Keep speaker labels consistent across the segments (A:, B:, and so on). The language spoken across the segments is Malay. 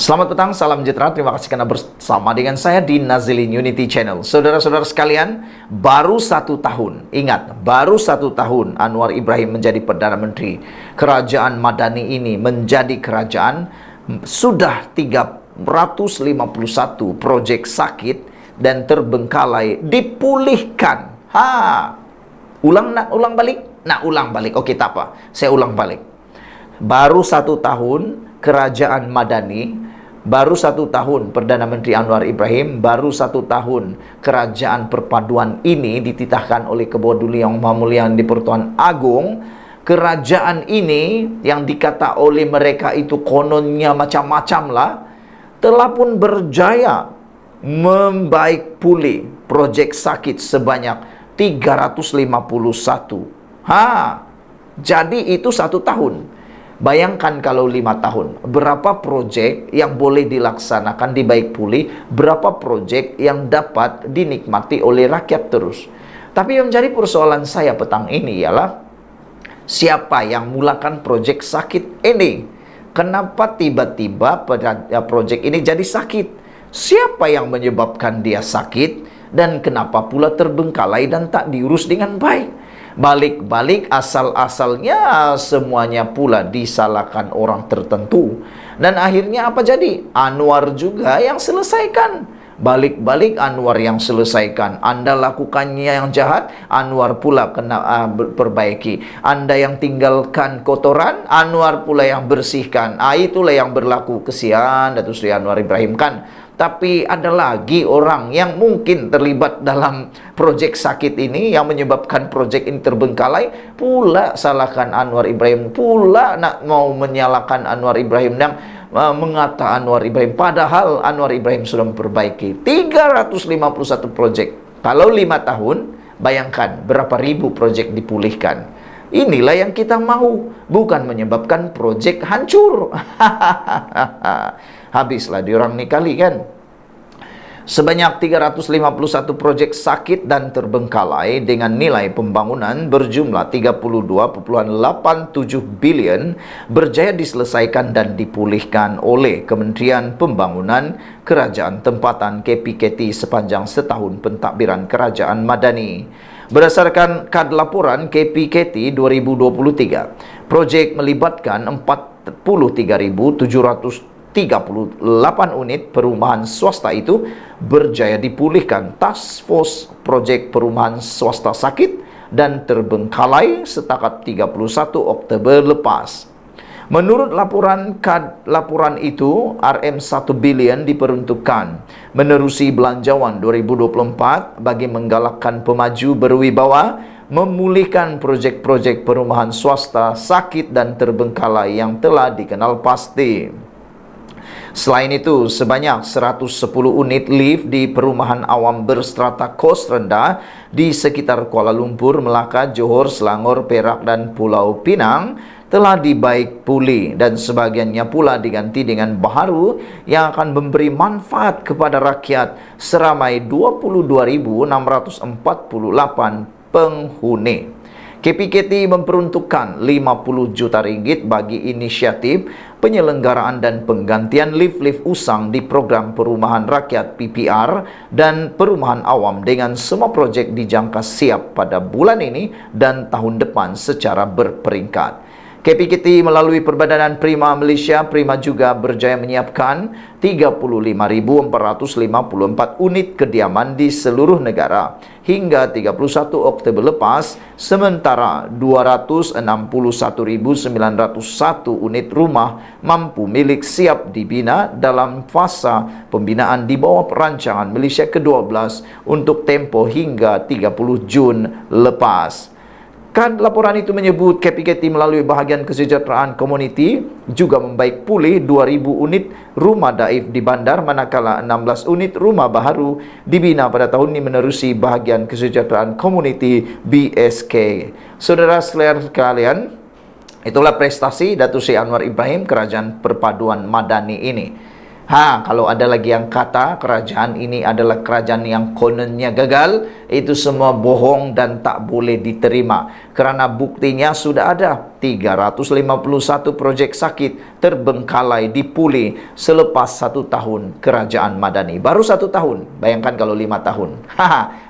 A: Selamat petang, salam sejahtera. Terima kasih karena bersama dengan saya di Nazilin Unity Channel. Saudara-saudara sekalian, baru 1 tahun, ingat, baru 1 tahun Anwar Ibrahim menjadi Perdana Menteri. Kerajaan Madani ini menjadi kerajaan, sudah 351 proyek sakit dan terbengkalai dipulihkan. Ulang balik? Ulang balik. Oke, tak apa. Saya ulang balik. Baru 1 tahun Kerajaan Madani, baru 1 tahun Perdana Menteri Anwar Ibrahim, baru 1 tahun Kerajaan Perpaduan ini dititahkan oleh Kebawah Yang Maha Mulia di Pertuan Agung. Kerajaan ini yang dikata oleh mereka itu kononnya macam-macam lah, telah pun berjaya membaik pulih proyek sakit sebanyak 351. Jadi itu 1 tahun. Bayangkan kalau 5 tahun, berapa proyek yang boleh dilaksanakan di baik pulih, berapa proyek yang dapat dinikmati oleh rakyat terus. Tapi yang menjadi persoalan saya petang ini ialah, siapa yang mulakan proyek sakit ini? Kenapa tiba-tiba proyek ini jadi sakit? Siapa yang menyebabkan dia sakit? Dan kenapa pula terbengkalai dan tak diurus dengan baik? Balik-balik asal-asalnya semuanya pula disalahkan orang tertentu. Dan akhirnya apa jadi? Anwar juga yang selesaikan. Balik-balik Anwar yang selesaikan. Anda lakukannya yang jahat, Anwar pula kena perbaiki. Anda yang tinggalkan kotoran, Anwar pula yang bersihkan. Itulah yang berlaku. Kesian Datuk Seri Anwar Ibrahim kan. Tapi ada lagi orang yang mungkin terlibat dalam proyek sakit ini yang menyebabkan proyek ini terbengkalai, pula salahkan Anwar Ibrahim, pula nak mau menyalahkan Anwar Ibrahim yang mengata Anwar Ibrahim, padahal Anwar Ibrahim sudah memperbaiki 351 proyek. Kalau 5 tahun, bayangkan berapa ribu proyek dipulihkan. Inilah yang kita mau, bukan menyebabkan proyek hancur. Habislah diorang ni kali kan. Sebanyak 351 proyek sakit dan terbengkalai dengan nilai pembangunan berjumlah 32,87 bilion berjaya diselesaikan dan dipulihkan oleh Kementerian Pembangunan Kerajaan Tempatan KPKT sepanjang setahun pentadbiran Kerajaan Madani. Berdasarkan kad laporan KPKT 2023, proyek melibatkan 43,738 unit perumahan swasta itu berjaya dipulihkan Task Force Projek Perumahan Swasta Sakit dan terbengkalai setakat 31 Oktober lepas. Menurut laporan laporan itu, RM1 bilion diperuntukkan menerusi belanjawan 2024 bagi menggalakkan pemaju berwibawa memulihkan projek-projek perumahan swasta sakit dan terbengkalai yang telah dikenal pasti. Selain itu, sebanyak 110 unit lift di perumahan awam berstrata kos rendah di sekitar Kuala Lumpur, Melaka, Johor, Selangor, Perak dan Pulau Pinang telah dibaik pulih dan sebagiannya pula diganti dengan baharu yang akan memberi manfaat kepada rakyat seramai 22,648 penghuni. KPKT memperuntukkan 50 juta ringgit bagi inisiatif penyelenggaraan dan penggantian lift-lift usang di program perumahan rakyat PPR dan perumahan awam dengan semua projek dijangka siap pada bulan ini dan tahun depan secara berperingkat. KPKT melalui Perbadanan Prima Malaysia, Prima juga berjaya menyiapkan 35,454 unit kediaman di seluruh negara hingga 31 Oktober lepas, sementara 261,901 unit rumah mampu milik siap dibina dalam fasa pembinaan di bawah perancangan Malaysia ke-12 untuk tempoh hingga 30 Jun lepas. Kad laporan itu menyebut KPKT melalui bahagian kesejahteraan komuniti juga membaik pulih 2,000 unit rumah daif di bandar, manakala 16 unit rumah baharu dibina pada tahun ini menerusi bahagian kesejahteraan komuniti BSK. Saudara sekalian, itulah prestasi Datuk Seri Anwar Ibrahim Kerajaan Perpaduan Madani ini. Kalau ada lagi yang kata kerajaan ini adalah kerajaan yang kononnya gagal, itu semua bohong dan tak boleh diterima. Kerana buktinya sudah ada 351 projek sakit terbengkalai dipulih selepas 1 tahun kerajaan Madani. Baru 1 tahun, bayangkan kalau 5 tahun.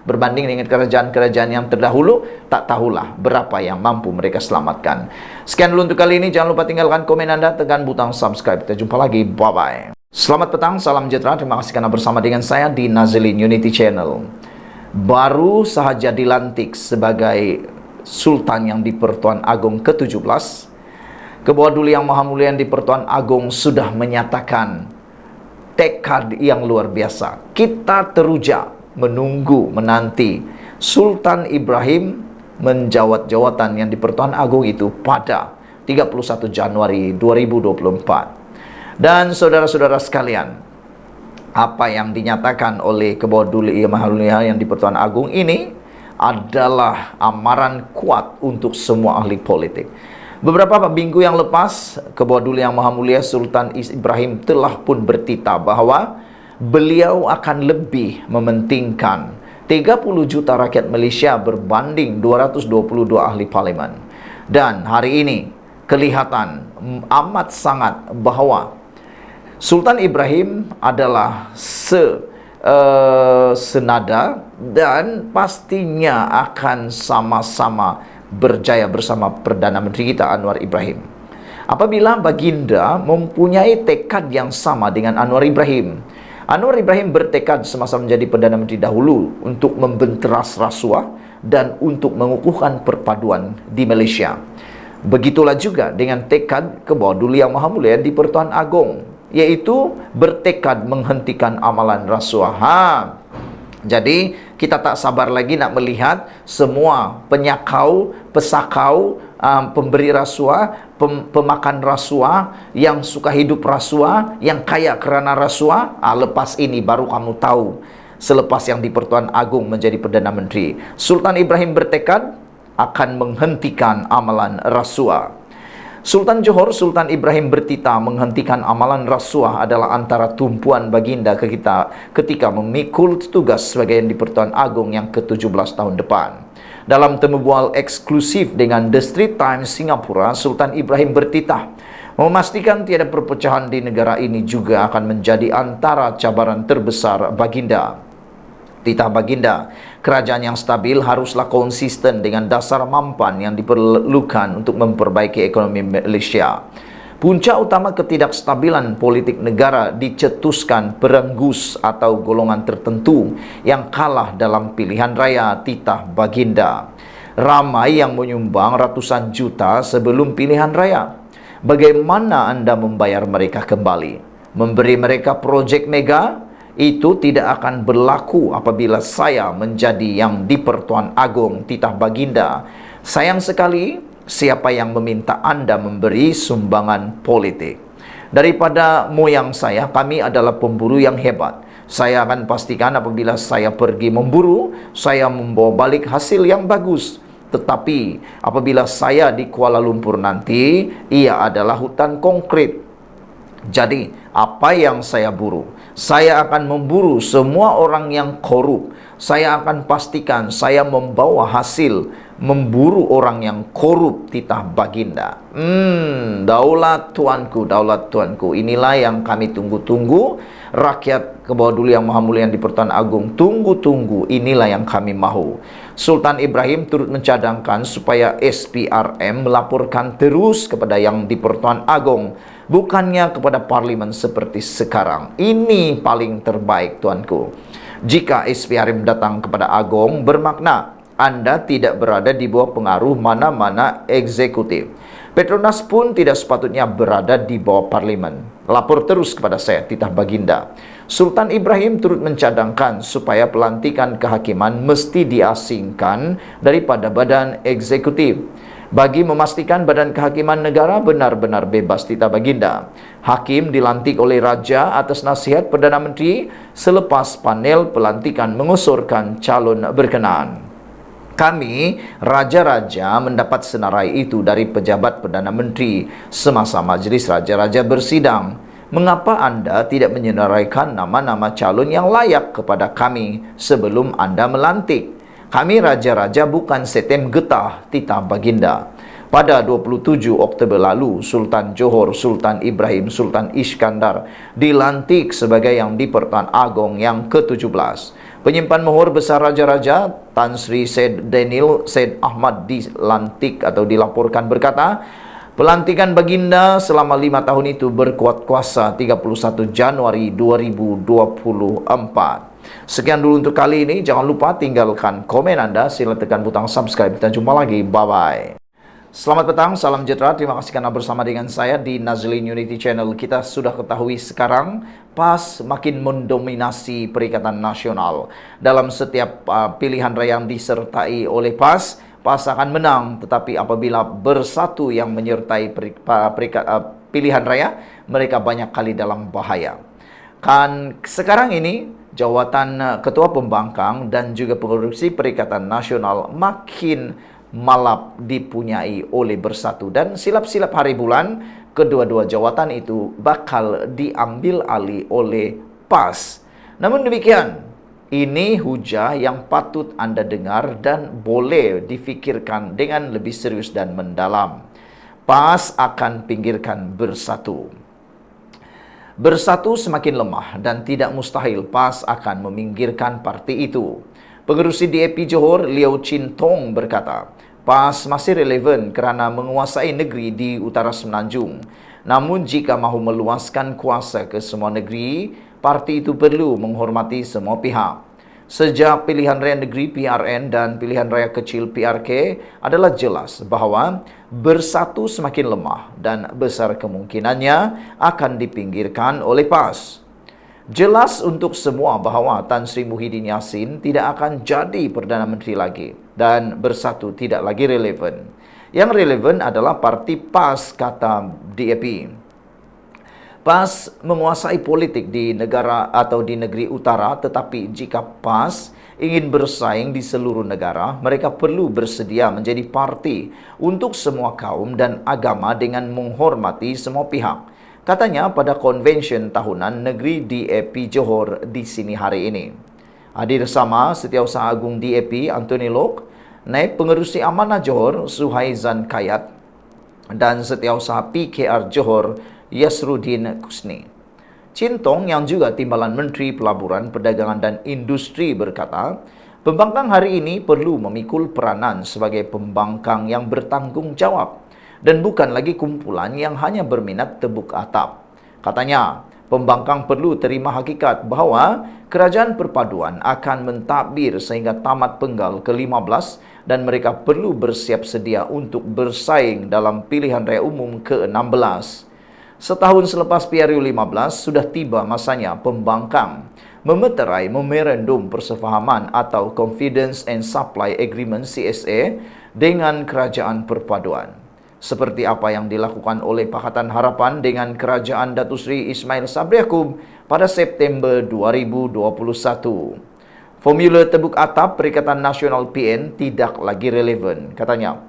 A: Berbanding dengan kerajaan-kerajaan yang terdahulu, tak tahulah berapa yang mampu mereka selamatkan. Sekian dulu untuk kali ini. Jangan lupa tinggalkan komen Anda, tekan butang subscribe. Kita jumpa lagi. Bye-bye. Selamat petang, salam sejahtera. Terima kasih karena bersama dengan saya di Nazilin Unity Channel. Baru sahaja dilantik sebagai Sultan yang di-Pertuan Agong ke-17, Kebawah Duli Yang Maha Mulia yang di-Pertuan Agong sudah menyatakan tekad yang luar biasa. Kita teruja menunggu, menanti Sultan Ibrahim menjawat jawatan yang di-Pertuan Agong itu pada 31 Januari 2024. Dan saudara-saudara sekalian, apa yang dinyatakan oleh Kebawah Duli Yang Maha Mulia yang di-Pertuan Agong ini adalah amaran kuat untuk semua ahli politik. Beberapa minggu yang lepas, Kebawah Duli Yang Maha Mulia Sultan Ibrahim telah pun bertitah bahwa beliau akan lebih mementingkan 30 juta rakyat Malaysia berbanding 222 ahli parlimen. Dan hari ini kelihatan amat sangat bahwa Sultan Ibrahim adalah senada dan pastinya akan sama-sama berjaya bersama Perdana Menteri kita Anwar Ibrahim. Apabila Baginda mempunyai tekad yang sama dengan Anwar Ibrahim. Anwar Ibrahim bertekad semasa menjadi Perdana Menteri dahulu untuk membenteras rasuah dan untuk mengukuhkan perpaduan di Malaysia. Begitulah juga dengan tekad Kebawah Duli Yang Maha Mulia di Pertuan Agong, yaitu bertekad menghentikan amalan rasuah. Jadi kita tak sabar lagi nak melihat semua penyakau, pesakau, pemberi rasuah, pemakan rasuah, yang suka hidup rasuah, yang kaya kerana rasuah. Lepas ini baru kamu tahu, selepas yang di Pertuan Agong menjadi Perdana Menteri, Sultan Ibrahim bertekad akan menghentikan amalan rasuah. Sultan Johor, Sultan Ibrahim bertitah menghentikan amalan rasuah adalah antara tumpuan Baginda ketika memikul tugas sebagai yang di Pertuan Agong yang ke-17 tahun depan. Dalam temu bual eksklusif dengan The Straits Times Singapura, Sultan Ibrahim bertitah memastikan tiada perpecahan di negara ini juga akan menjadi antara cabaran terbesar Baginda. Titah Baginda, kerajaan yang stabil haruslah konsisten dengan dasar mampan yang diperlukan untuk memperbaiki ekonomi Malaysia. Punca utama ketidakstabilan politik negara dicetuskan perenggus atau golongan tertentu yang kalah dalam pilihan raya, titah Baginda. Ramai yang menyumbang ratusan juta sebelum pilihan raya. Bagaimana anda membayar mereka kembali? Memberi mereka projek mega? Itu tidak akan berlaku apabila saya menjadi yang di Pertuan Agong, titah Baginda. Sayang sekali, siapa yang meminta anda memberi sumbangan politik? Daripada moyang saya, kami adalah pemburu yang hebat. Saya akan pastikan apabila saya pergi memburu, saya membawa balik hasil yang bagus. Tetapi apabila saya di Kuala Lumpur nanti, ia adalah hutan konkret. Jadi, apa yang saya buru? Saya akan memburu semua orang yang korup. Saya akan pastikan saya membawa hasil memburu orang yang korup, titah Baginda. Daulat tuanku. Inilah yang kami tunggu-tunggu. Rakyat Kebawah Duli Yang Maha Mulia di Pertuan Agong tunggu-tunggu. Inilah yang kami mahu. Sultan Ibrahim turut mencadangkan supaya SPRM melaporkan terus kepada yang di Pertuan Agong, bukannya kepada parlimen seperti sekarang. Ini paling terbaik, tuanku. Jika SPRM datang kepada Agong, bermakna anda tidak berada di bawah pengaruh mana-mana eksekutif. Petronas pun tidak sepatutnya berada di bawah parlimen. Lapor terus kepada saya, titah Baginda. Sultan Ibrahim turut mencadangkan supaya pelantikan kehakiman mesti diasingkan daripada badan eksekutif, bagi memastikan badan kehakiman negara benar-benar bebas, titah Baginda. Hakim dilantik oleh Raja atas nasihat Perdana Menteri selepas panel pelantikan mengusurkan calon berkenaan. Kami, raja-raja, mendapat senarai itu dari pejabat Perdana Menteri semasa Majlis Raja-Raja bersidang. Mengapa Anda tidak menyenaraikan nama-nama calon yang layak kepada kami sebelum Anda melantik? Kami raja-raja bukan setem getah titah baginda. Pada 27 Oktober lalu, Sultan Johor Sultan Ibrahim Sultan Iskandar dilantik sebagai Yang di-Pertuan Agong yang ke-17. Penyimpan mohor besar raja-raja Tan Sri Syed Daniel Syed Ahmad dilantik atau dilaporkan berkata, pelantikan baginda selama 5 tahun itu berkuat kuasa 31 Januari 2024. Sekian dulu untuk kali ini. Jangan lupa tinggalkan komen Anda. Sila tekan butang subscribe. Kita jumpa lagi. Bye-bye. Selamat petang, salam sejahtera. Terima kasih karena bersama dengan saya di Nazlin Unity Channel. Kita sudah ketahui sekarang PAS makin mendominasi Perikatan Nasional. Dalam setiap pilihan raya yang disertai oleh PAS akan menang. Tetapi apabila bersatu yang menyertai pilihan raya, mereka banyak kali dalam bahaya. Kan sekarang ini jawatan Ketua Pembangkang dan juga Pengurusi Perikatan Nasional makin malap dipunyai oleh bersatu, dan silap-silap hari bulan kedua-dua jawatan itu bakal diambil alih oleh PAS. Namun demikian, ini hujah yang patut Anda dengar dan boleh difikirkan dengan lebih serius dan mendalam. PAS akan pinggirkan bersatu. Bersatu semakin lemah dan tidak mustahil PAS akan meminggirkan parti itu. Pengerusi DAP Johor, Liao Chin Tong berkata, PAS masih relevan kerana menguasai negeri di utara Semenanjung. Namun jika mahu meluaskan kuasa ke semua negeri, parti itu perlu menghormati semua pihak. Sejak pilihan raya negeri PRN dan pilihan raya kecil PRK adalah jelas bahawa bersatu semakin lemah dan besar kemungkinannya akan dipinggirkan oleh PAS. Jelas untuk semua bahawa Tan Sri Muhyiddin Yassin tidak akan jadi Perdana Menteri lagi dan bersatu tidak lagi relevan. Yang relevan adalah parti PAS, kata DAP. PAS menguasai politik di negara atau di negeri utara, tetapi jika PAS ingin bersaing di seluruh negara, mereka perlu bersedia menjadi parti untuk semua kaum dan agama dengan menghormati semua pihak. Katanya pada konvensyen tahunan negeri DAP Johor di sini hari ini. Hadir sama Setiausaha Agung DAP Anthony Lok, Naib Pengerusi Amanah Johor Suhaizan Kayat dan Setiausaha PKR Johor Yasruddin Kusni. Chin Tong yang juga Timbalan Menteri Pelaburan, Perdagangan dan Industri berkata, pembangkang hari ini perlu memikul peranan sebagai pembangkang yang bertanggung jawab dan bukan lagi kumpulan yang hanya berminat tebuk atap. Katanya, pembangkang perlu terima hakikat bahawa kerajaan perpaduan akan mentadbir sehingga tamat penggal ke-15 dan mereka perlu bersiap sedia untuk bersaing dalam pilihan raya umum ke-16. Setahun selepas PRU 15, sudah tiba masanya pembangkang memeterai memorandum persefahaman atau Confidence and Supply Agreement CSA dengan kerajaan perpaduan. Seperti apa yang dilakukan oleh Pakatan Harapan dengan kerajaan Datuk Seri Ismail Sabri Yaakob pada September 2021. Formula tebuk atap Perikatan Nasional PN tidak lagi relevan, katanya.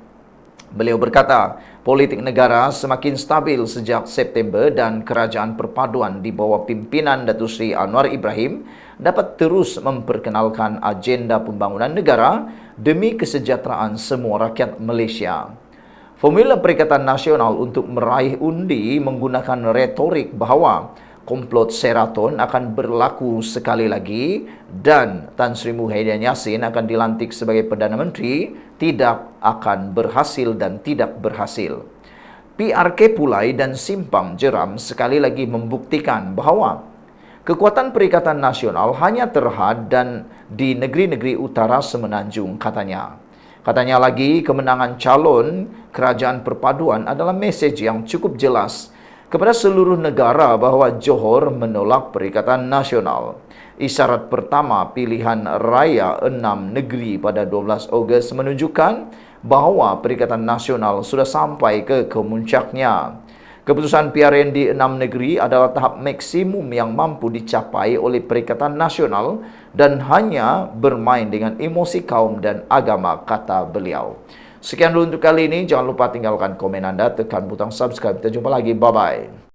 A: Beliau berkata, politik negara semakin stabil sejak September dan kerajaan perpaduan di bawah pimpinan Datuk Seri Anwar Ibrahim dapat terus memperkenalkan agenda pembangunan negara demi kesejahteraan semua rakyat Malaysia. Formula Perikatan Nasional untuk meraih undi menggunakan retorik bahawa komplot Sheraton akan berlaku sekali lagi dan Tan Sri Muhyiddin Yassin akan dilantik sebagai Perdana Menteri tidak akan berhasil dan tidak berhasil. PRK Pulai dan Simpang Jeram sekali lagi membuktikan bahawa kekuatan Perikatan Nasional hanya terhad dan di negeri-negeri utara Semenanjung, katanya. Katanya lagi, kemenangan calon kerajaan perpaduan adalah mesej yang cukup jelas kepada seluruh negara bahawa Johor menolak Perikatan Nasional. Isyarat pertama pilihan raya 6 negeri pada 12 Ogos menunjukkan bahawa Perikatan Nasional sudah sampai ke kemuncaknya. Keputusan PRN di 6 negeri adalah tahap maksimum yang mampu dicapai oleh Perikatan Nasional dan hanya bermain dengan emosi kaum dan agama, kata beliau. Sekian dulu untuk kali ini. Jangan lupa tinggalkan komen Anda, tekan butang subscribe. Kita jumpa lagi. Bye-bye.